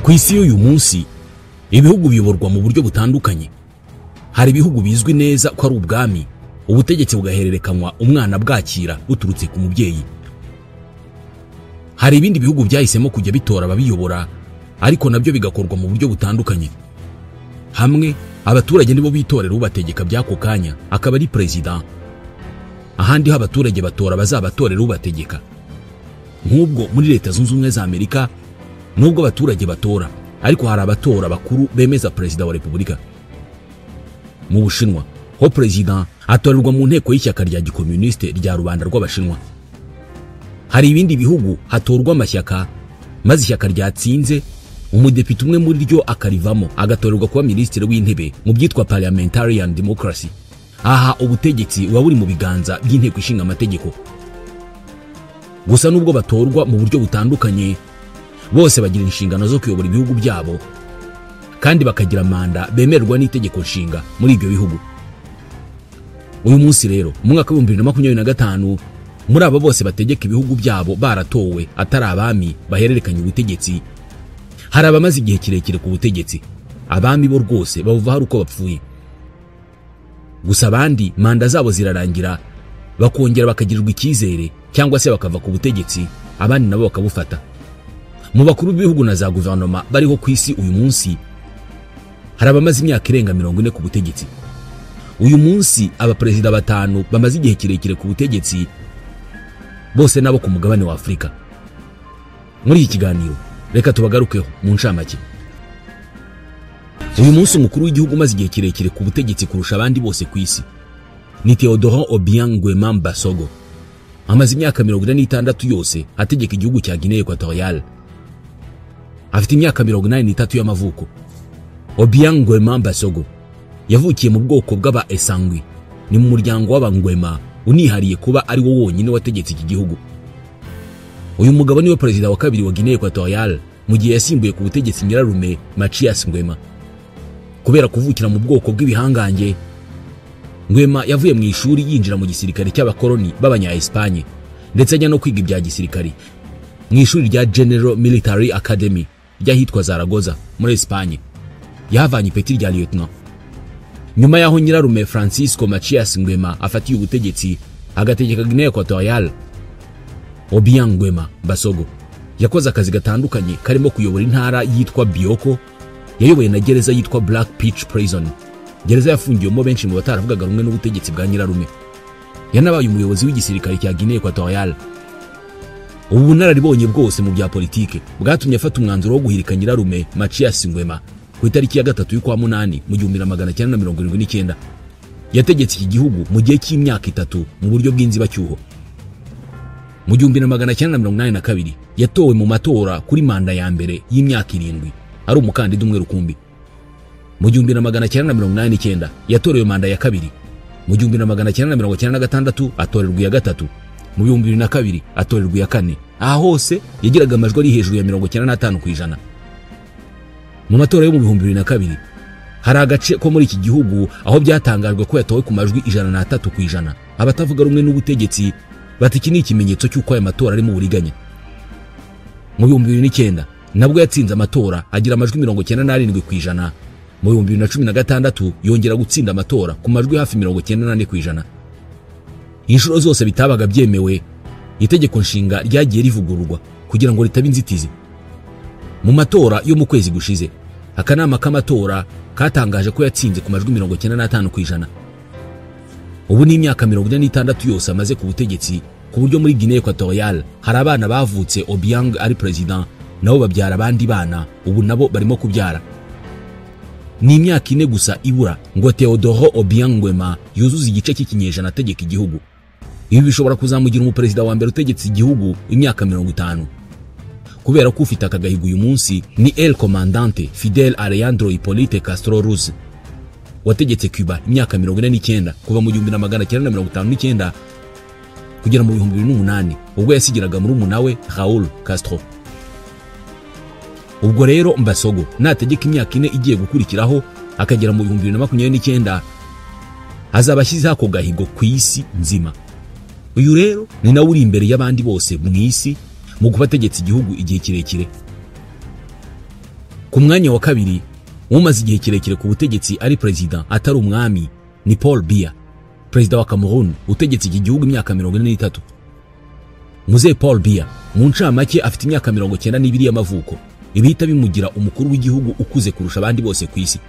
Ku isi y'uyu munsi ibihugu biyoborwa mu buryo butandukanye. Hari ibihugu bizwi neza ko ari ubwami, ubutegetsi bugahererekanywa umwana bwakira buturutse ku mubyeyi. Hari ibindi bihugu byahisemo kujya bitora ababiyobora, ariko nabyo bigakorwa mu buryo butandukanye. Hamwe abaturage nibo bitorera ubategeka by'ako kanya, akaba ari president. Ahandi ho abaturage batora bazabatorera ubategeka. Nk'ubwo muri Leta Zunze Ubumwe za Amerika, nubwo abaturage batora, ariko hari abatora bakuru bemeza perezida wa repubulika. Mu Bushinwa ho president atorerwa mu nteko y'ishyaka rya gikomuniste rya rubanda rw'Abashinwa. Hari ibindi bihugu hatorwa amashyaka, maze ishyaka ryatsinze umudepite umwe muri ryo akarivamo agatorerwa kuba minisitiri w'intebe mu byitwa parliamentarian democracy. Aha ubutegetsi buba buri mu biganza by'inteko ishinga amategeko. Gusa nubwo batorwa mu buryo butandukanye, bose bagira inshingano zo kuyobora ibihugu byabo kandi bakagira manda bemerwa n'itegeko nshinga muri ibyo bihugu. Uyu munsi rero mu mwaka wa 2025, muri abo bose bategeka ibihugu byabo baratowe atari abami bahererekanya ubutegetsi, hari abamaze igihe kirekire ku butegetsi. Abami bo rwose bavuva hari uko bapfuye. Gusa abandi manda zabo zirarangira, bakongera bakagirirwa icyizere cyangwa se bakava ku butegetsi, abandi nabo bakabufata. Mu bakuru b'ibihugu na za guverinoma bariho ku isi uyu munsi, hari abamaze imyaka irenga 40 ku butegetsi. Uyu munsi abaperezida 5 bamaze igihe kirekire ku butegetsi, bose nabo ku mugabane wa Afrika. Muri iki kiganiro reka tubagarukeho mu ncamake. Uyu munsi umukuru w'igihugu umaze igihe kirekire ku butegetsi kurusha abandi bose ku isi ni Teodoro Obiang Nguema Mbasogo. Amaze imyaka 46 yose ategeka igihugu cya Guinea Equatorial. Afite imyaka 83 y'amavuko. Obiang Nguema Mbasogo yavukiye mu bwoko bw'aba Esangwi, ni mu muryango w'abangwema unihariye kuba ari wo wonyine wategetse iki gihugu. Uyu mugabo niwe perezida wa kabiri wa Guinea Equatorial mu gihe yasimbuye ku butegetsi nyirarume Machias Nguema. Kubera kuvukira mu bwoko bw'ibihangange, Nguema yavuye mu ishuri yinjira mu gisirikare cy'abakoloni b'abanya Espagne, ndetse ajya no kwiga ibya gisirikare mu ishuri rya General Military Academy ryahitwa Zaragoza muri Espagne. Yahavanye ipeti rya lieutenant. Nyuma yaho nyirarume Francisco Machias Nguema afatiye ubutegetsi agategeka Guinea Equatorial, Obiang Nguema Mbasogo yakoze akazi gatandukanye karimo kuyobora intara yitwa Bioko, yayoboye na gereza yitwa Black Peach Prison, gereza yafungiyemo benshi mu bataravugaga rumwe n'ubutegetsi bwa nyirarume. Yanabaye umuyobozi w'igisirikare cya Guinea Equatorial. Ubu bunararibonye bwose mu bya politike bwatumye afata umwanzuro wo guhirika nyirarume Machias Nguema ku itariki ya 3 y'ukwa munani mu 1979. Yategetse iki gihugu mu gihe cy'imyaka 3 mu buryo bw'inzibacyuho. Mu 1982 yatowe mu matora kuri manda ya mbere y'imyaka 7 ari umukandida umwe rukumbi. Mu 1989 yatorewe manda ya kabiri. Mu 1996 atorerwa ya gatatu. Mu 2002 atorerwa ya kane. Aha hose yagiraga amajwi ari hejuru ya 95%. Mu matora yo mu 2002 hari agace ko muri iki gihugu aho byatangajwe ko yatowe ku majwi 103%. Abatavuga rumwe n'ubutegetsi bati iki ni ikimenyetso cy'uko aya matora ari mu buriganya. Mu 2009 nabwo yatsinze amatora agira amajwi 97%. Mu 2016 yongera gutsinda amatora ku majwi hafi 98%. Inshuro zose bitabaga byemewe, itegeko nshinga ryagiye rivugururwa kugira ngo ritaba inzitizi. Mu matora yo mu kwezi gushize, akanama k'amatora katangaje ko yatsinze ku majwi 95%. Ubu ni imyaka 46 yose amaze ku butegetsi, ku buryo muri Guinea Equatorial hari abana bavutse Obiang ari president, nabo babyara abandi bana, ubu nabo barimo kubyara. Ni imyaka 4 gusa ibura ngo Teodoro Obiang Nguema yuzuza igice cy'ikinyejana ategeka igihugu. Ibi bishobora kuzamugira umuperezida wa mbere utegetse igihugu imyaka 50. Kubera ko ufite akagahigo uyu munsi ni El Comandante Fidel Alejandro Hipólito Castro Ruz, wategetse Cuba imyaka 49 kuva mu 1959 kugera mu 2008, ubwo yasigiraga muri umunawe Raúl Castro. Ubwo rero Mbasogo nategeka imyaka 4 igiye gukurikiraho akagera mu 2029, azaba ashyizeho ako gahigo ku isi nzima. Uyu rero ni nawe uri imbere y'abandi bose mu isi mu kubategetse igihugu igihe kirekire. Ku mwanya wa kabiri umaze igihe kirekire ku butegetsi ari president atari umwami ni Paul Biya, perezida wa Cameroon utegetse iki gihugu imyaka 43. Muzee Paul Biya mu ncamake afite imyaka 92 y'amavuko, ibihita bimugira umukuru w'igihugu ukuze kurusha abandi bose ku isi.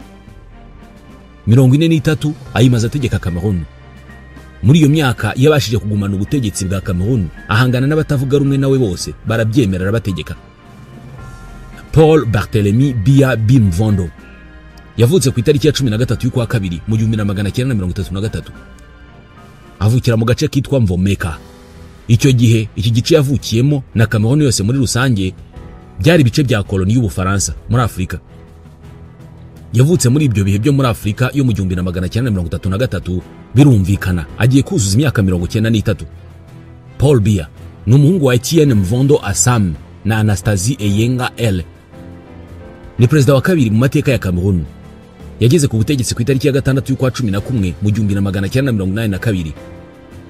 43 ayimaze ategeka Cameroon. Muri iyo myaka yabashije kugumana ubutegetsi bwa Cameroon, ahangana n'abatavuga rumwe nawe bose barabyemerera bategeka. Paul Barthélemy Biya Bimvondo yavutse ku itariki ya 13 y'ukwa kabiri mu 1933. Avukira mu gace kitwa Mvomeka. Icyo gihe iki gice yavukiyemo na Cameroon yose muri rusange byari bice bya koloni y'Ubufaransa muri Afrika. Yavutse muri ibyo bihe byo muri Afrika yo mu 1933, birumvikana agiye kuzuza imyaka 93. Paul Biya ni umuhungu wa Etienne Mvondo Assam na Anastasie Eyenga L. Ni perezida wa kabiri mu mateka ya Cameroon. Yageze ku butegetsi ku itariki ya 6 y'ukwa 11 mu 1982,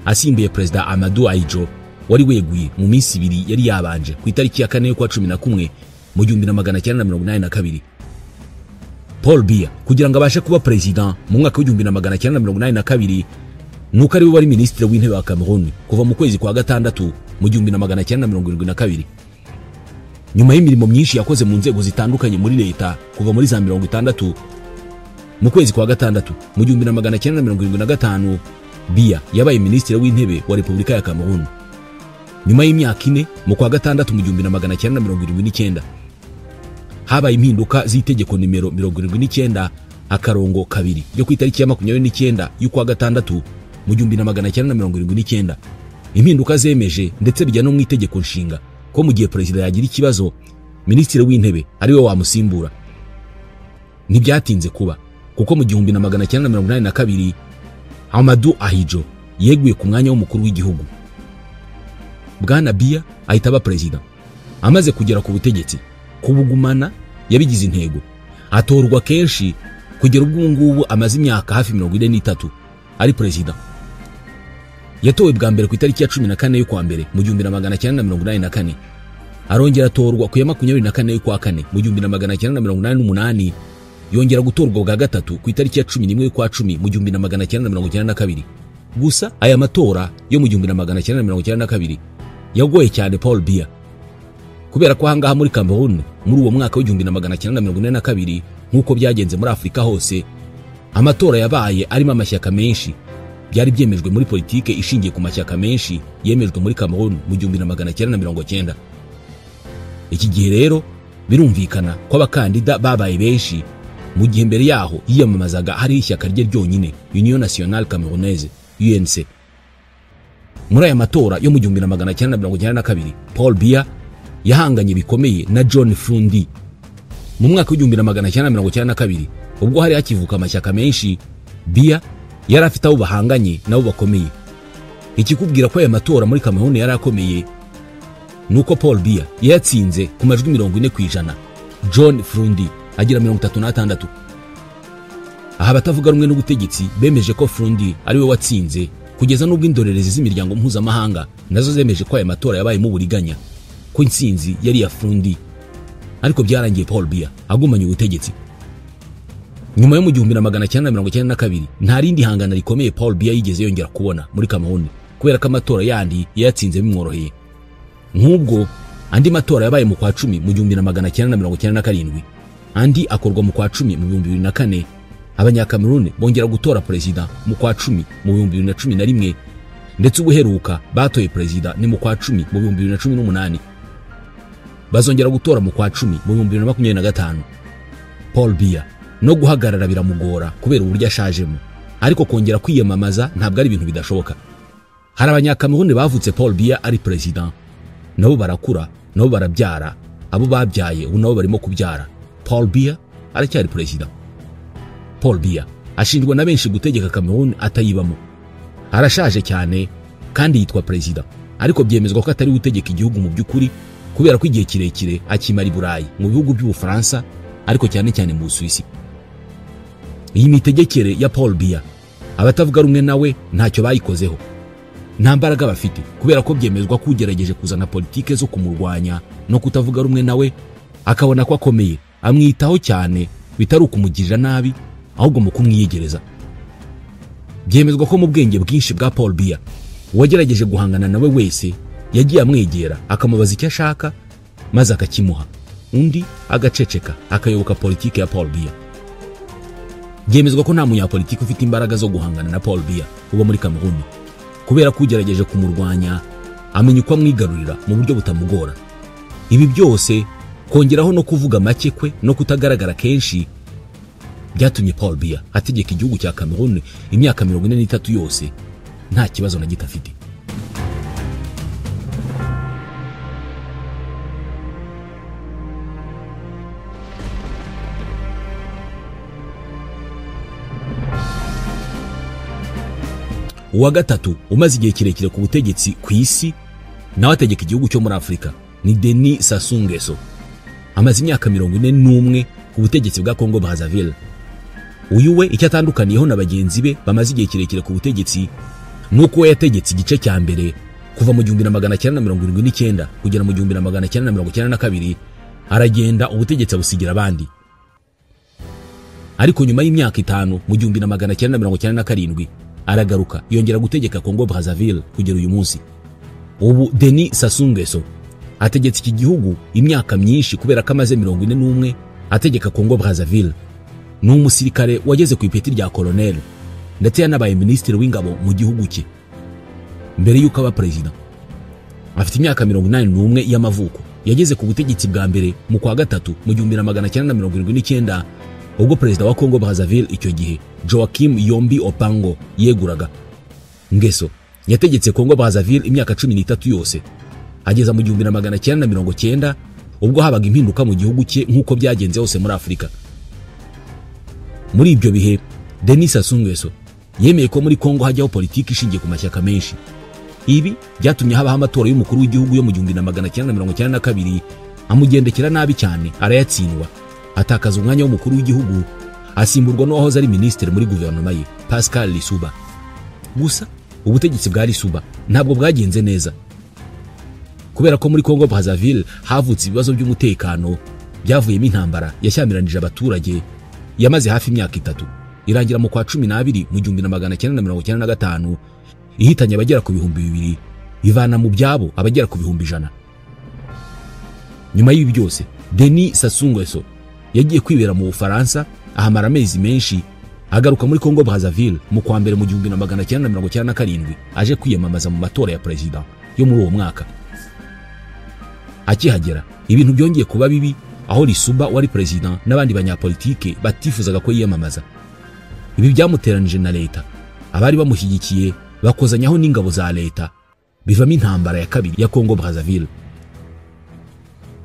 asimbuye perezida Amadou Ahidjo wari weguye mu minsi ibiri yari yabanje ku itariki ya 4 y'ukwa 11 mu 1982. Paul Biya kugira ngo abashe kuba president mu mwaka wa 1982 nuko ari we wari ministre w'intebe wa Cameroon kuva mu kwezi kwa gatandatu mu 1972. Nyuma y'imirimo myinshi yakoze mu nzego zitandukanye muri leta kuva muri za 60, mu kwezi kwa gatandatu mu 1975 Biya yabaye ministre w'intebe wa Republika ya Cameroon. Nyuma y'imyaka 4 mu kwa gatandatu mu 1979 habaye impinduka z'itegeko nimero 79 akarongo kabiri yo ku itariki ya 29 y'ukwa gatandatu mu 1979. Impinduka zemeje ndetse bijya no mu itegeko nshinga ko mu gihe president yagira ikibazo ministre w'intebe ari we wamusimbura. Ntibyatinze kuba kuko mu 1982 Amadou Ahidjo yeguye ku mwanya w'umukuru w'igihugu. Bwana Biya ahita aba president. Amaze kugera ku butegetsi kubugumana yabigize intego, atorwa kenshi kugera ubwo ngubu amaze imyaka hafi 43 ari president. Yatowe bwa mbere ku itariki ya 14 y'ukwa mbere mu 1984, arongera atorwa ku ya 24 y'ukwa 4 mu 1988, yongera gutorwa bwa gatatu ku itariki ya 11 y'ukwa 10 mu 1992. Gusa aya matora yo mu 1992 yagoye cyane Paul Biya, kubera ko hangaha muri Cameroon muri uwo mwaka wa 1992 nkuko byagenze muri Afrika hose, amatora yabaye arimo amashyaka menshi. Byari byemejwe muri politike ishingiye ku mashyaka menshi yemejwe muri Cameroon mu 1990. Iki gihe rero birumvikana ko abakandida babaye benshi, mu gihe mbere yaho yiyamamazaga hari ishyaka rye ryonyine, Union Nationale Camerounaise UNC. Muri aya matora yo mu 1992 Paul Biya yahanganye bikomeye na John Frundi. Mu mwaka wa 1992 ubwo hari akivuka amashyaka menshi, Biya yari afite abo bahanganye nabo bakomeye. Ikikubwira ko aya matora muri Cameroon yari akomeye nuko Paul Biya yatsinze ku majwi 40%, John Frundi agira 36. Aha batavuga rumwe n'ubutegetsi bemeje ko Frundi ari we watsinze, kugeza n'ubwo indorerezi z'imiryango mpuzamahanga nazo zemeje ko aya matora yabaye mu buriganya, ko intsinzi yari ya Frundi. Ariko byarangiye Paul Biya agumanye ubutegetsi. Nyuma yo mu 1992 nta rindi hangana rikomeye Paul Biya yigeze yongera kubona muri Cameroon, kubera ko amatora yandi yatsinze bimworoheye. Nk'ubwo andi matora yabaye mu kwa 10 mu 1997, andi akorwa mu kwa 10 mu 2004, abanyakameruni bongera gutora president mu kwa 10 mu 2011, ndetse ubuheruka batoye president ni mu kwa 10 mu 2018. Bazongera gutora mu kwa 10 mu 2025. Paul Biya no guhagarara biramugora kubera uburyo ashajemo, ariko kongera kwiyamamaza ntabwo ari ibintu bidashoboka. Hari abanyakameruni bavutse Paul Biya ari president, nabo barakura, nabo barabyara, abo babyaye ubu nabo barimo kubyara. Paul Biya aracyari president. Paul Biya ashinjwa na benshi gutegeka Cameroon atayibamo. Arashaje cyane kandi yitwa president, ariko byemezwa ko atari gutegeka igihugu mu by'ukuri, kubera ko igihe kirekire akimara i Burayi mu bihugu by'Ubufaransa, ariko cyane cyane mu Busuwisi. Iyi mitegekere ya Paul Biya abatavuga rumwe nawe ntacyo bayikozeho, nta mbaraga bafite, kubera ko byemezwa ko ugerageje kuzana politike zo kumurwanya no kutavuga rumwe nawe akabona ko akomeye, amwitaho cyane bitari ukumugirira nabi ahubwo mu kumwiyegereza. Byemezwa ko mu bwenge bwinshi bwa Paul Biya uwagerageje guhangana nawe wese yagiye amwegera akamubaza icyo ashaka maze akakimuha, undi agaceceka akayoboka politiki ya Paul Biya. Byemezwa ko nta munyapolitiki ufite imbaraga zo guhangana na Paul Biya uba muri Cameroon, kubera ko ugerageje kumurwanya amenya uko amwigarurira mu buryo butamugora. Ibi byose kongeraho no kuvuga make kwe no kutagaragara kenshi byatumye Paul Biya ategeka igihugu cya Cameroon imyaka 43 yose nta kibazo na gito afite. Uwa gatatu umaze igihe kirekire ku butegetsi ku isi nawe ategeka igihugu cyo muri Afrika ni Denis Sassou Nguesso. Amaze imyaka 41 ku butegetsi bwa Congo Brazzaville. Uyu we icyo atandukaniyeho na bagenzi be bamaze igihe kirekire ku butegetsi nuko we yategetse igice cya mbere kuva mu 1979 kugera mu 1992 aragenda ubutegetsi busigira abandi. Ariko nyuma y'imyaka 5 mu 1997 aragaruka yongera gutegeka Congo Brazzaville kugera uyu munsi. Ubu Denis Sassou Nguesso ategetse iki gihugu imyaka myinshi kubera ko amaze 41 ategeka Congo Brazzaville. Ni umusirikare wageze ku ipeti rya colonel ndetse yanabaye ministre w'ingabo mu gihugu cye mbere yuko aba president. Afite imyaka 81 y'amavuko. Yageze ku butegetsi bwa mbere mu kwa gatatu mu 1979 ubwo president wa Congo Brazzaville icyo gihe Joachim Yombi Opango yeguraga. Nguesso yategetse Congo Brazzaville imyaka 13 yose ageza mu 1990 ubwo habaga impinduka mu gihugu cye nkuko byagenze hose muri Afrika. Muri ibyo bihe Denis Sassou Nguesso yemeye ko muri Congo hajyaho politiki ishingiye ku mashyaka menshi. Ibi byatumye habaho amatora y'umukuru w'igihugu yo mu 1992 amugendekera nabi cyane arayatsindwa, atakaza umwanya w'umukuru w'igihugu asimburwa n'uwahoze ari ministre muri guverinoma ye Pascal Lissouba. Gusa ubutegetsi bwa Lissouba ntabwo bwagenze neza kubera ko muri Congo Brazzaville havutse ibibazo by'umutekano byavuyemo intambara yashyamiranyije abaturage yamaze hafi imyaka 3 irangira mu kwa 12 mu 1995 ihitanye abagera ku 200,000 ivana mu byabo abagera ku 100,000. Nyuma y'ibi byose Denis Sassou Nguesso yagiye kwibera mu Bufaransa ahamara amezi menshi agaruka muri Congo Brazzaville mu kwa mbere mu 1997 aje kwiyamamaza mu matora ya president yo muri uwo mwaka. Akihagera ibintu byongeye kuba bibi aho Lissouba wari president n'abandi banyapolitike batifuzaga ko yiyamamaza. Ibi byamuteranije na leta, abari bamushyigikiye bakozanyaho n'ingabo za leta, bivamo intambara ya kabiri ya Congo Brazzaville.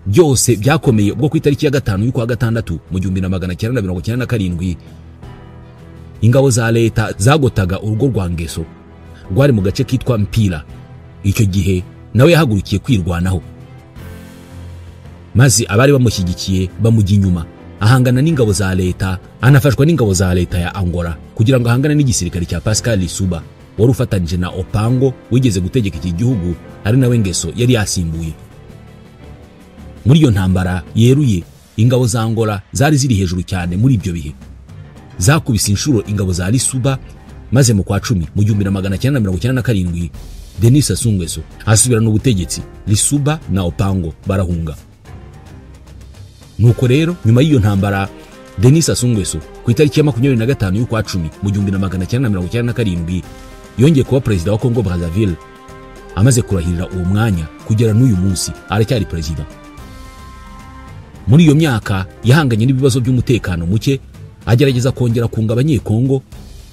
Byose byakomeye ubwo ku itariki ya 5 y'ukwa gatandatu mu 1997 ingabo za leta zagotaga urugo rwa Nguesso rwari mu gace kitwa Mpila. Icyo gihe nawe yahagurukiye kwirwanaho, maze abari bamushyigikiye bamujya inyuma ahangana n'ingabo za leta, anafashwa n'ingabo za leta ya Angola kugira ngo ahangane n'igisirikare cya Pascal Lissouba wari ufatanyije na Opango wigeze gutegeka iki gihugu ari nawe Nguesso yari yasimbuye. Muri iyo ntambara yeruye ingabo za Angola zari ziri hejuru cyane muri ibyo bihe, zakubise inshuro ingabo za Lissouba, maze mu kwa 10 mu 1997 Denis Sassou Nguesso asubirana ubutegetsi, Lissouba na Opango barahunga. Nuko rero nyuma y'iyo ntambara Denis Sassou Nguesso ku itariki ya 25 y'ukwa 10 mu 1997 yongeye kuba president wa Congo Brazzaville, amaze kurahirira uwo mwanya kugera n'uyu munsi aracyari president. Muri iyo myaka yahanganye n'ibibazo by'umutekano muke, agerageza kongera kunga abanyekongo,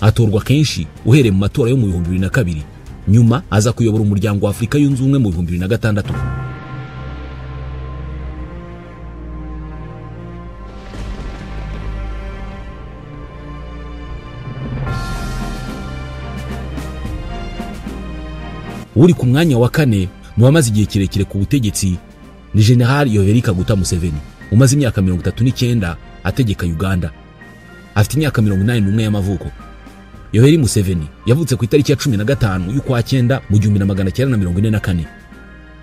atorwa kenshi uhereye mu matora yo mu 2002, nyuma aza kuyobora umuryango wa Afrika yunze ubumwe mu 2006. Uri ku mwanya wa 4 mu bamaze igihe kirekire ku butegetsi ni General Yoweri Kaguta Museveni, umaze imyaka 39 ategeka Uganda. Afite imyaka 81 y'amavuko. Yoweri Museveni yavutse ku itariki ya 15 y'ukwa 9 mu 1944.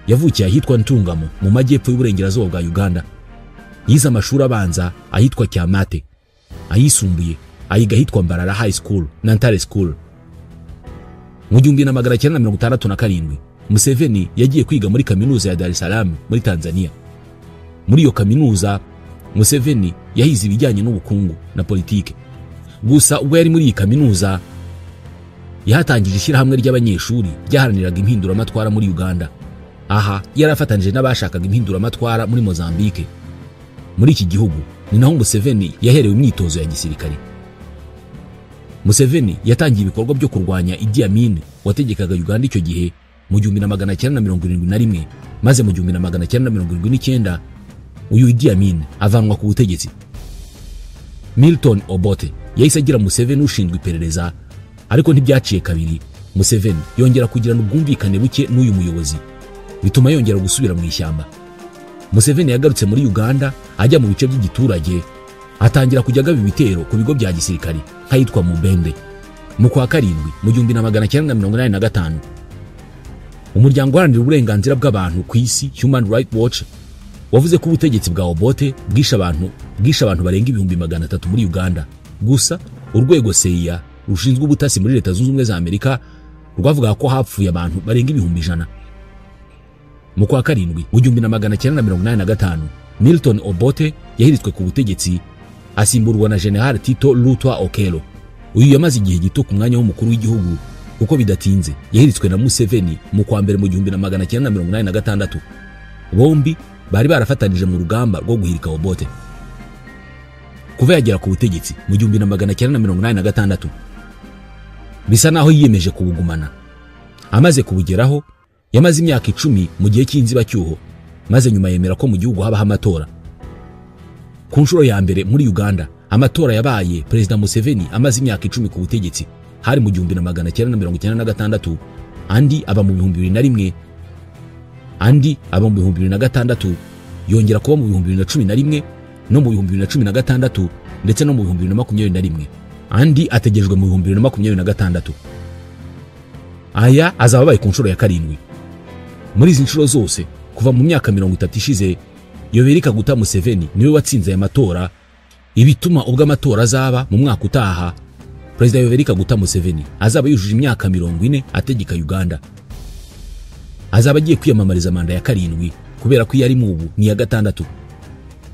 Yavukiye ahitwa Ntungamo mu majyepfo y'uburengerazuba bwa Uganda. yize amashuri abanza ahitwa Kyamate, ayisumbuye ayiga ahitwa Mbarara High School na Ntare School. Mu 1967 Museveni yagiye kwiga muri kaminuza ya Dar es Salaam muri Tanzania. Muri iyo kaminuza Museveni yahize ibijyanye n'ubukungu na politike. Gusa ubwo yari muri iyi kaminuza yahatangije ishyirahamwe ry'abanyeshuri ryaharaniraga impinduramatwara muri Uganda. Aha yarafatanije n'abashakaga impinduramatwara muri Mozambique. Muri iki gihugu ni naho Museveni yaherewe imyitozo ya gisirikare. Museveni yatangiye ibikorwa byo kurwanya Idi Amin wategekaga Uganda icyo gihe mu 1971, maze mu 1979 uyu Idi Amin avanwa ku butegetsi. Milton Obote yahise agira Museveni ushinzwe iperereza, ariko ntibyaciye kabiri Museveni yongera kugirana ubwumvikane buke n'uyu muyobozi, bituma yongera gusubira mu ishyamba. Museveni yagarutse muri Uganda ajya mu bice by'igiturage, atangira kujya agaba ibitero ku bigo bya gisirikari nk'ahitwa Mubende. Mu kwa karindwi mu 1985 umuryango uharanira uburenganzira bw'abantu ku isi Human Rights Watch wavuze ko ubutegetsi bwa Obote bwishe abantu barenga 300,000 muri Uganda. Gusa urwego CIA rushinzwe ubutasi muri Leta Zunze Ubumwe za Amerika rwavuga ko hapfuye abantu barenga 100,000. Mu kwa karindwi mu 1985 Milton Obote yahiritswe ku butegetsi asimburwa na General Tito Lutwa Okello. Uyu yamaze igihe gito ku mwanya w'umukuru w'igihugu, kuko bidatinze yahiritswe na Museveni mu kwa mbere mu 1986. Bombi bari barafatanije mu rugamba rwo guhirika Obote. Kuva yagera ku butegetsi mu 1986 bisa naho yiyemeje kubugumana. Amaze kubugeraho yamaze imyaka 10 mu gihe cy'inzibacyuho, maze nyuma yemera ko mu gihugu habaho amatora. Ku nshuro ya mbere muri Uganda amatora yabaye Perezida Museveni amaze imyaka 10 ku butegetsi, hari mu 1996, andi aba mu 2001, andi aba mu 2006, yongera kuba mu 2011 no mu 2016 ndetse no mu 2021, andi ategerejwe mu 2026. Aya azaba baye ku nshuro ya karindwi. Muri izi nshuro zose kuva mu myaka 30 ishize, Yoweri Kaguta Museveni niwe watsinze aya matora, ibituma ubwo amatora azaba mu mwaka utaha Perezida Yoweri Kaguta Museveni azaba yujuje imyaka 40 ategeka Uganda. Azaba agiye kwiyamamariza manda ya karindwi kubera ko yari mu ubu ni ya gatandatu.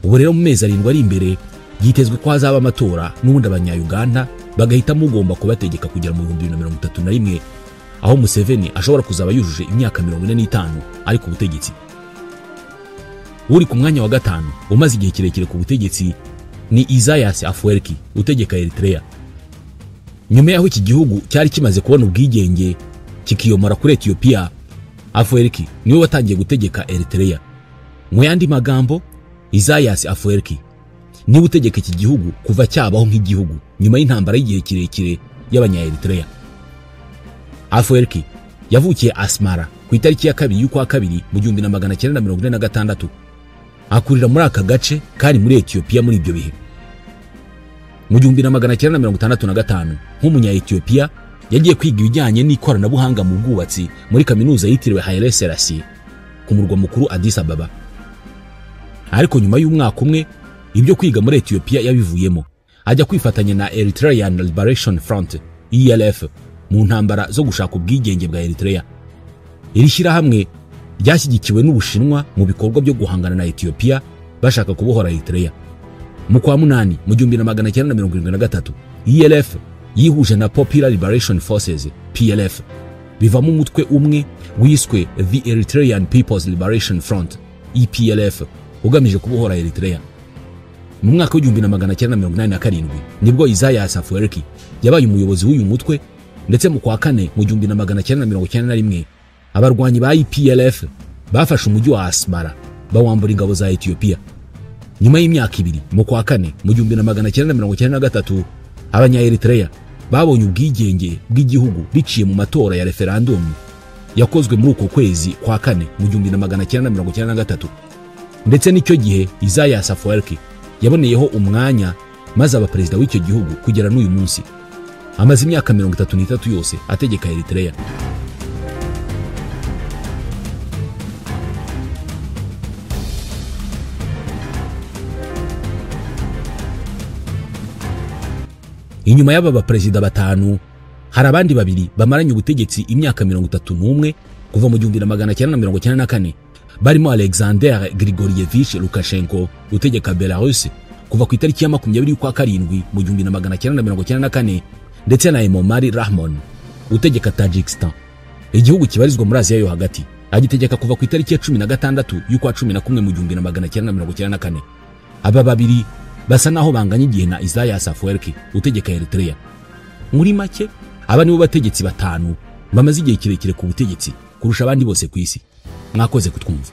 Ubu rero mu mezi 7 ari imbere yitezwe ko hazaba amatora n'ubundi abanya-Uganda bagahitamo ugomba kubategeka kugera mu 2031, aho Museveni ashobora kuzaba yujuje imyaka 45 ari ku butegetsi. Uri ku mwanya wa gatanu umaze igihe kirekire ku butegetsi ni Isaias Afwerki utegeka Eritrea. Nyuma yaho iki gihugu cyari kimaze kubona ubwigenge kikiyomora kuri Ethiopia, Afwerki niwe watangiye gutegeka Eritrea. Mu yandi magambo, Isaias Afwerki niwe utegeka iki gihugu kuva cyabaho nk'igihugu nyuma y'intambara y'igihe kirekire y'abanya-Eritrea. Afwerki yavukiye Asmara ku itariki ya 2 y'ukwa kabiri mu 1946. Akurira muri aka gace kari muri Ethiopia muri ibyo bihe. Mu 1965 nk'umunya-Ethiopia yagiye kwiga ibijyanye n'ikoranabuhanga mu bwubatsi muri kaminuza yitiriwe Haile Selassie ku murwa mukuru Addis Ababa. Ariko nyuma y'umwaka umwe ibyo kwiga muri Ethiopia yabivuyemo, ajya kwifatanya na Eritrean Liberation Front ELF mu ntambara zo gushaka ubwigenge bwa Eritrea. Iri shyirahamwe ryashyigikiwe n'Ubushinwa mu bikorwa byo guhangana na Ethiopia bashaka kubohora Eritrea. Mu kwa munani mu 1973 ELF yihuje na Popular Liberation Forces PLF, bivamo umutwe umwe wiswe The Eritrean People's Liberation Front EPLF ugamije kubohora Eritrea. Mu mwaka wa 1987 nibwo Isaias Afwerki yabaye umuyobozi w'uyu mutwe, ndetse mu kwa kane mu 1991 abarwanyi ba EPLF bafashe umujyi wa Asmara bawambura ingabo za Ethiopia. Nyuma y'imyaka 2 mu kwa kane mu 1993 abanya-Eritrea babonye ubwigenge bw'igihugu biciye mu matora ya referendum yakozwe muri uko kwezi kwa kane mu 1993. Ndetse n'icyo gihe Isaias Afwerki yaboneyeho umwanya maze aba perezida w'icyo gihugu kugera n'uyu munsi. Amaze imyaka 33 yose ategeka Eritrea. Inyuma y'aba baperezida batanu hari abandi babiri bamaranye ubutegetsi imyaka 31 kuva mu 1994 barimo Alexander Grigorievich Lukashenko utegeka Belarus kuva ku itariki ya 20 y'ukwa karindwi mu 1994 ndetse na Emomali Rahmon utegeka Tajikistan, igihugu kibarizwa muri Aziya yo hagati, agitegeka kuva ku itariki ya 16 y'ukwa 11 mu 1994. Aba babiri basa naho banganya igihe na Isaias Afwerki utegeka Eritrea. Muri make aba nibo bategetsi batanu bamaze igihe kirekire ku butegetsi kurusha abandi bose ku isi. Mwakoze kutwumva.